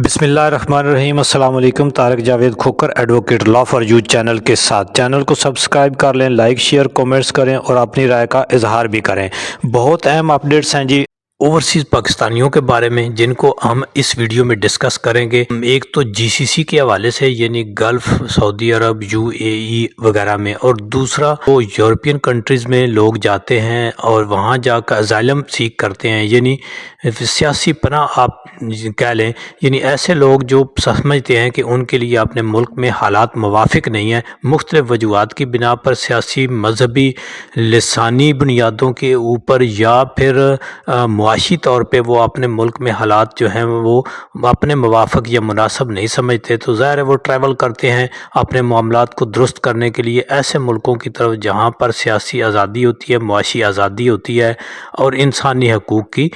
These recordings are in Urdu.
بسم اللہ الرحمن الرحیم۔ السلام علیکم۔ Tariq Javed Khokhar advocate law for you channel کے ساتھ چینل کو سبسکرائب کر لیں، لائک شیئر کومنٹس کریں اور اپنی رائے کا اظہار بھی کریں۔ بہت اہم اپڈیٹس ہیں جی اوورسیز پاکستانیوں کے بارے میں، جن کو ہم اس ویڈیو میں ڈسکس کریں گے۔ ایک تو جی سی سی کے حوالے سے، یعنی گلف، سعودی عرب، یو اے ای وغیرہ میں، اور دوسرا وہ یورپین کنٹریز میں لوگ جاتے ہیں اور وہاں جا کر اسائلم سیک کرتے ہیں، یعنی سیاسی پناہ آپ کہہ لیں، یعنی ایسے لوگ جو سمجھتے ہیں کہ ان کے لیے اپنے ملک میں حالات موافق نہیں ہیں، مختلف وجوہات کی بنا پر، سیاسی، مذہبی، لسانی بنیادوں کے اوپر، یا پھر معاشی طور پہ وہ اپنے ملک میں حالات جو ہیں وہ اپنے موافق یا مناسب نہیں سمجھتے، تو ظاہر ہے وہ ٹریول کرتے ہیں اپنے معاملات کو درست کرنے کے لیے ایسے ملکوں کی طرف جہاں پر سیاسی آزادی ہوتی ہے، معاشی آزادی ہوتی ہے اور انسانی حقوق کی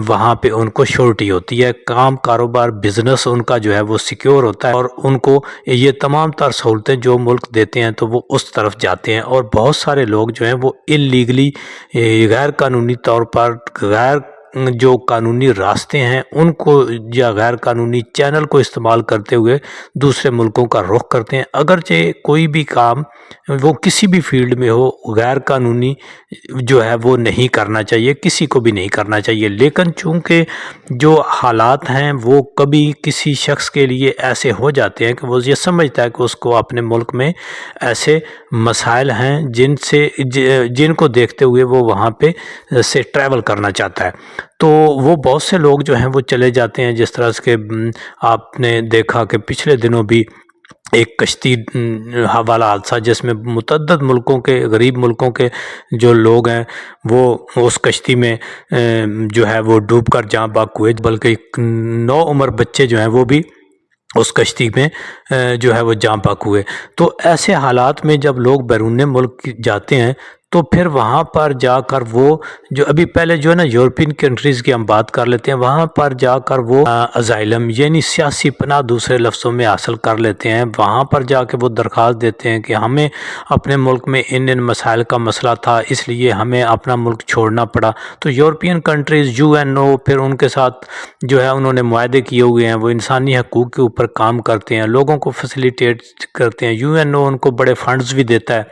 وہاں پہ ان کو شورٹی ہوتی ہے، کام کاروبار بزنس ان کا جو ہے وہ سیکیور ہوتا ہے، اور ان کو یہ تمام تر سہولتیں جو ملک دیتے ہیں تو وہ اس طرف جاتے ہیں۔ اور بہت سارے لوگ جو ہیں وہ اللیگلی، غیر قانونی طور پر، غیر جو قانونی راستے ہیں ان کو یا غیر قانونی چینل کو استعمال کرتے ہوئے دوسرے ملکوں کا رخ کرتے ہیں۔ اگرچہ کوئی بھی کام وہ کسی بھی فیلڈ میں ہو، غیر قانونی جو ہے وہ نہیں کرنا چاہیے، کسی کو بھی نہیں کرنا چاہیے، لیکن چونکہ جو حالات ہیں وہ کبھی کسی شخص کے لیے ایسے ہو جاتے ہیں کہ وہ یہ سمجھتا ہے کہ اس کو اپنے ملک میں ایسے مسائل ہیں جن کو دیکھتے ہوئے وہ وہاں پہ سے ٹریول کرنا چاہتا ہے، تو وہ بہت سے لوگ جو ہیں وہ چلے جاتے ہیں۔ جس طرح سے آپ نے دیکھا کہ پچھلے دنوں بھی ایک کشتی والا حادثہ جس میں متعدد ملکوں کے، غریب ملکوں کے جو لوگ ہیں وہ اس کشتی میں جو ہے وہ ڈوب کر جاں بحق ہوئے، بلکہ 9 عمر بچے جو ہیں وہ بھی اس کشتی میں جو ہے وہ جاں بحق ہوئے۔ تو ایسے حالات میں جب لوگ بیرون ملک جاتے ہیں تو پھر وہاں پر جا کر وہ جو ابھی پہلے جو ہے نا یورپین کنٹریز کی ہم بات کر لیتے ہیں، وہاں پر جا کر وہ اسائلم یعنی سیاسی پناہ دوسرے لفظوں میں حاصل کر لیتے ہیں۔ وہاں پر جا کے وہ درخواست دیتے ہیں کہ ہمیں اپنے ملک میں ان مسائل کا مسئلہ تھا، اس لیے ہمیں اپنا ملک چھوڑنا پڑا۔ تو یورپین کنٹریز، یو این او، پھر ان کے ساتھ جو ہے انہوں نے معاہدے کیے ہوئے ہیں، وہ انسانی حقوق کے اوپر کام کرتے ہیں، لوگوں کو فیسیلیٹیٹ کرتے ہیں۔ یو این او ان کو بڑے فنڈز بھی دیتا ہے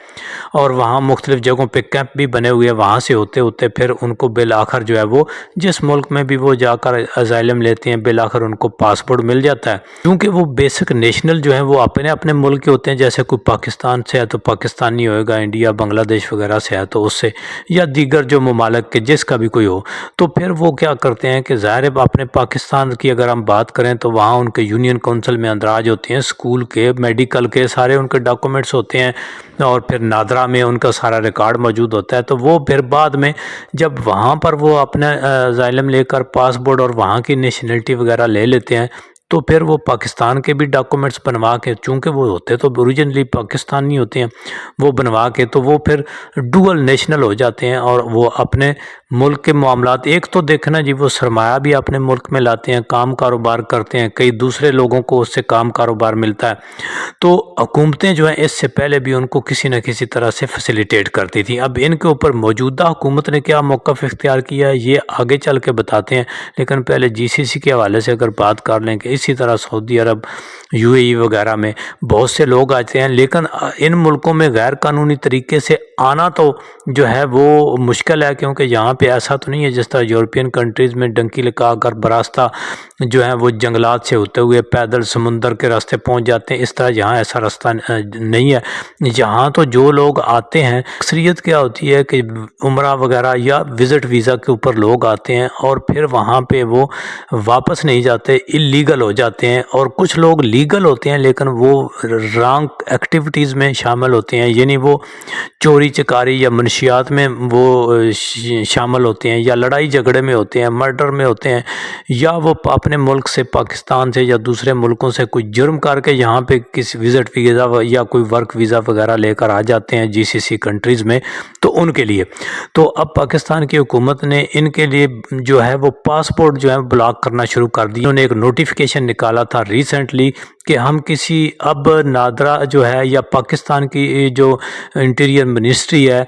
اور وہاں مختلف جگہوں پہ کیمپ بھی بنے ہوئے ہیں، وہاں سے ہوتے ہوتے پھر ان کو بالآخر جو ہے وہ جس ملک میں بھی وہ جا کر اسائلم لیتے ہیں بالآخر ان کو پاسپورٹ مل جاتا ہے، کیونکہ وہ بیسک نیشنل جو ہیں وہ اپنے ملک کے ہوتے ہیں۔ جیسے کوئی پاکستان سے ہے تو پاکستانی ہوئے گا، انڈیا، بنگلہ دیش وغیرہ سے ہے تو اس سے، یا دیگر جو ممالک کے جس کا بھی کوئی ہو، تو پھر وہ کیا کرتے ہیں کہ ظاہر اپنے پاکستان کی اگر ہم بات کریں تو وہاں ان کے یونین کونسل میں اندراج ہوتے ہیں، اسکول کے، میڈیکل کے سارے ان کے ڈاکومنٹس ہوتے ہیں، اور پھر نادرا میں ان کا سارا ریکارڈ موجود ہوتا ہے۔ تو وہ پھر بعد میں جب وہاں پر وہ اپنا اسائلم لے کر پاسپورٹ اور وہاں کی نیشنلٹی وغیرہ لے لیتے ہیں تو پھر وہ پاکستان کے بھی ڈاکومنٹس بنوا کے، چونکہ وہ ہوتے تو اوریجنلی پاکستانی ہوتے ہیں، وہ بنوا کے تو وہ پھر ڈوئل نیشنل ہو جاتے ہیں، اور وہ اپنے ملک کے معاملات، ایک تو دیکھنا جی وہ سرمایہ بھی اپنے ملک میں لاتے ہیں، کام کاروبار کرتے ہیں، کئی دوسرے لوگوں کو اس سے کام کاروبار ملتا ہے، تو حکومتیں جو ہیں اس سے پہلے بھی ان کو کسی نہ کسی طرح سے فیسیلیٹیٹ کرتی تھیں۔ اب ان کے اوپر موجودہ حکومت نے کیا موقف اختیار کیا ہے یہ آگے چل کے بتاتے ہیں، لیکن پہلے جی سی سی کے حوالے سے اگر بات کر لیں کہ اسی طرح سعودی عرب، یو اے ای وغیرہ میں بہت سے لوگ آتے ہیں، لیکن ان ملکوں میں غیر قانونی طریقے سے آنا تو جو ہے وہ مشکل ہے، کیونکہ یہاں پہ ایسا تو نہیں ہے جس طرح یورپین کنٹریز میں ڈنکی لگا کر براستہ جو ہے وہ جنگلات سے ہوتے ہوئے پیدل سمندر کے راستے پہنچ جاتے ہیں، اس طرح یہاں ایسا راستہ نہیں ہے۔ یہاں تو جو لوگ آتے ہیں، اکثریت کیا ہوتی ہے کہ عمرہ وغیرہ یا وزٹ ویزا کے اوپر لوگ آتے ہیں اور پھر وہاں پہ وہ واپس نہیں جاتے، اللیگل ہو جاتے ہیں، اور کچھ لوگ لیگل ہوتے ہیں لیکن وہ رانگ ایکٹیویٹیز میں شامل ہوتے ہیں، یعنی وہ چوری چکاری یا منشیات میں وہ شامل ہوتے ہیں، یا لڑائی جھگڑے میں ہوتے ہیں، مرڈر میں ہوتے ہیں، یا وہ اپنے ملک سے، پاکستان سے یا دوسرے ملکوں سے کوئی جرم کر کے یہاں پہ کسی وزٹ ویزا یا کوئی ورک ویزا وغیرہ لے کر آ جاتے ہیں جی سی سی کنٹریز میں، تو ان کے لیے تو اب پاکستان کی حکومت نے ان کے لیے جو ہے وہ پاسپورٹ جو ہے بلاک کرنا شروع کر دی۔ انہوں نے ایک نوٹیفیکیشن نکالا تھا ریسنٹلی کہ ہم کسی اب نادرا جو ہے یا پاکستان کی جو انٹیریئر منسٹری ہے،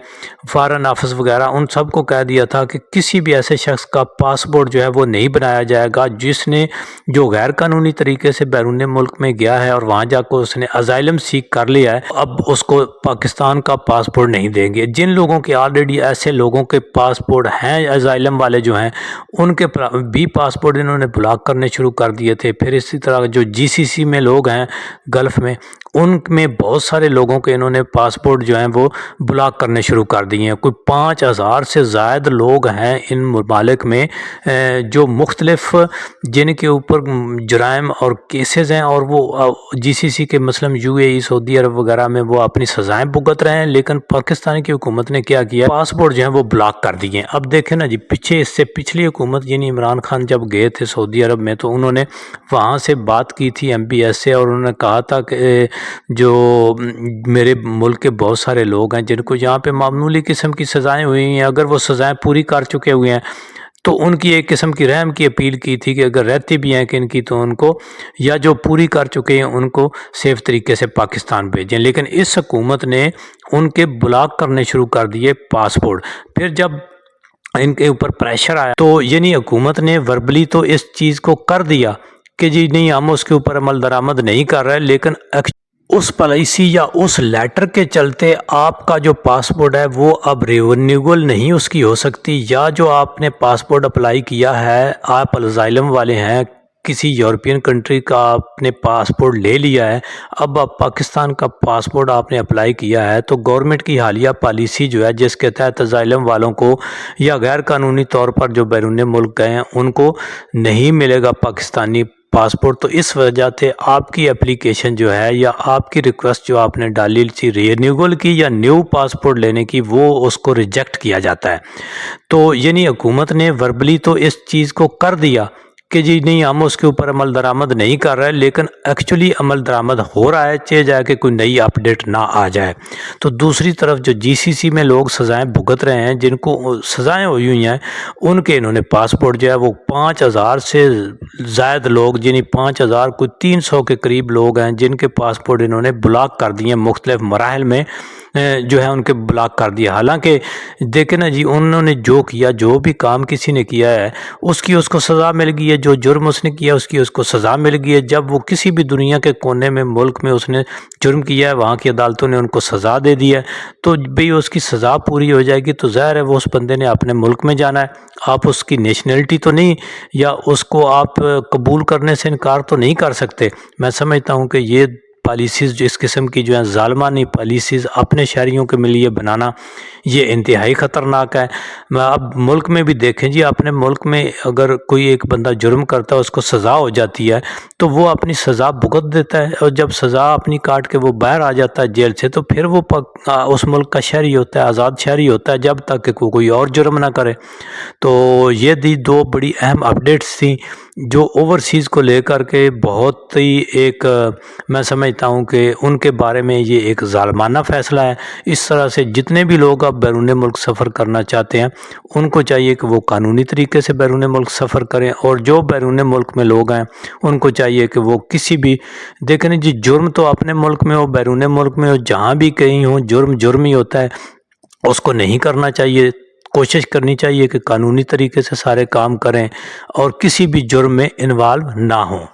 فارن آفس وغیرہ، ان سب کو کہہ دیا تھا کہ کسی بھی ایسے شخص کا پاسپورٹ جو ہے وہ نہیں بنایا جائے گا جس نے جو غیر قانونی طریقے سے بیرون ملک میں گیا ہے اور وہاں جا کے اس نے ازائلم سیک کر لیا ہے، اب اس کو پاکستان کا پاسپورٹ نہیں دیں گے۔ جن لوگوں کے آلریڈی ایسے لوگوں کے پاسپورٹ ہیں، ازائلم والے جو ہیں، ان کے بھی پاسپورٹ انہوں نے بلاک کرنے شروع کر دیے تھے۔ پھر اسی طرح جو جی سی سی میں لوگ ہیں گلف میں، ان میں بہت سارے لوگوں کے انہوں نے پاسپورٹ جو ہیں وہ بلاک کرنے شروع کر دیے ہیں۔ کوئی 5,000 سے زائد لوگ ہیں ان ممالک میں جو مختلف جن کے اوپر جرائم اور کیسز ہیں، اور وہ جی سی سی کے مثلاً یو اے ای، سعودی عرب وغیرہ میں وہ اپنی سزائیں بھگت رہے ہیں، لیکن پاکستان کی حکومت نے کیا کیا، پاسپورٹ جو ہیں وہ بلاک کر دیے ہیں۔ اب دیکھیں نا جی، پیچھے اس سے پچھلی حکومت یعنی عمران خان جب گئے تھے سعودی عرب میں، تو انہوں نے وہاں سے بات کی تھی ایم بی ایس سے، اور انہوں نے کہا تھا کہ جو میرے ملک کے بہت سارے لوگ ہیں جن کو یہاں پہ معمولی قسم کی سزائیں ہوئی ہیں، اگر وہ سزائیں پوری کر چکے ہوئے ہیں تو ان کی ایک قسم کی رحم کی اپیل کی تھی کہ اگر رہتی بھی ہیں کہ ان کی، تو ان کو، یا جو پوری کر چکے ہیں ان کو سیف طریقے سے پاکستان بھیجیں۔ لیکن اس حکومت نے ان کے بلاک کرنے شروع کر دیے پاسپورٹ۔ پھر جب ان کے اوپر پریشر آیا تو یعنی حکومت نے وربلی تو اس چیز کو کر دیا کہ جی نہیں، ہم اس کے اوپر عمل درآمد نہیں کر رہے، لیکن اس پالیسی یا اس لیٹر کے چلتے آپ کا جو پاسپورٹ ہے وہ اب رینیول نہیں اس کی ہو سکتی، یا جو آپ نے پاسپورٹ اپلائی کیا ہے، آپ الزائلم والے ہیں، کسی یورپین کنٹری کا آپ نے پاسپورٹ لے لیا ہے، اب آپ پاکستان کا پاسپورٹ آپ نے اپلائی کیا ہے، تو گورنمنٹ کی حالیہ پالیسی جو ہے جس کے تحت الزائلم والوں کو یا غیر قانونی طور پر جو بیرون ملک گئے ہیں ان کو نہیں ملے گا پاکستانی پاسپورٹ۔ تو اس وجہ سے آپ کی اپلیکیشن جو ہے یا آپ کی ریکویسٹ جو آپ نے ڈالی تھی رینیول کی یا نیو پاسپورٹ لینے کی، وہ اس کو ریجیکٹ کیا جاتا ہے۔ تو یعنی حکومت نے وربلی تو اس چیز کو کر دیا کہ جی نہیں، ہم اس کے اوپر عمل درآمد نہیں کر رہے، لیکن ایکچولی عمل درآمد ہو رہا ہے، چاہے جائے کہ کوئی نئی اپڈیٹ نہ آ جائے۔ تو دوسری طرف جو جی سی سی میں لوگ سزائیں بھگت رہے ہیں، جن کو سزائیں ہوئی ہوئی ہیں، ان کے انہوں نے پاسپورٹ جو ہے وہ 5,000 سے زائد لوگ، یعنی 5,000 کوئی 300 کے قریب لوگ ہیں جن کے پاسپورٹ انہوں نے بلاک کر دیے، مختلف مراحل میں جو ہے ان کے بلاک کر دیا۔ حالانکہ دیکھیں نا جی، انہوں نے جو کیا، جو بھی کام کسی نے کیا ہے اس کو سزا مل گئی ہے، جو جرم اس نے کیا اس کو سزا مل گئی ہے۔ جب وہ کسی بھی دنیا کے کونے میں ملک میں اس نے جرم کیا ہے، وہاں کی عدالتوں نے ان کو سزا دے دی ہے، تو بھئی اس کی سزا پوری ہو جائے گی تو ظاہر ہے وہ اس بندے نے اپنے ملک میں جانا ہے۔ آپ اس کی نیشنلٹی تو نہیں، یا اس کو آپ قبول کرنے سے انکار تو نہیں کر سکتے۔ میں سمجھتا ہوں کہ یہ پالیسیز جو اس قسم کی جو ہیں ظالمانہ پالیسیز اپنے شہریوں کے لیے بنانا، یہ انتہائی خطرناک ہے۔ اب ملک میں بھی دیکھیں جی، اپنے ملک میں اگر کوئی ایک بندہ جرم کرتا ہے، اس کو سزا ہو جاتی ہے تو وہ اپنی سزا بھگت دیتا ہے، اور جب سزا اپنی کاٹ کے وہ باہر آ جاتا ہے جیل سے، تو پھر وہ اس ملک کا شہری ہوتا ہے، آزاد شہری ہوتا ہے، جب تک کہ کوئی اور جرم نہ کرے۔ تو یہ دو بڑی اہم اپڈیٹس تھیں جو اوورسیز کو لے کر کے بہت ہی ایک، میں سمجھتا ہوں کہ ان کے بارے میں یہ ایک ظالمانہ فیصلہ ہے۔ اس طرح سے جتنے بھی لوگ اب بیرون ملک سفر کرنا چاہتے ہیں ان کو چاہیے کہ وہ قانونی طریقے سے بیرون ملک سفر کریں، اور جو بیرون ملک میں لوگ ہیں ان کو چاہیے کہ وہ کسی بھی، دیکھیں جی، جرم تو اپنے ملک میں ہو، بیرون ملک میں ہو، جہاں بھی کہیں ہوں، جرم ہی ہوتا ہے، اس کو نہیں کرنا چاہیے۔ کوشش کرنی چاہیے کہ قانونی طریقے سے سارے کام کریں اور کسی بھی جرم میں انوالو نہ ہوں۔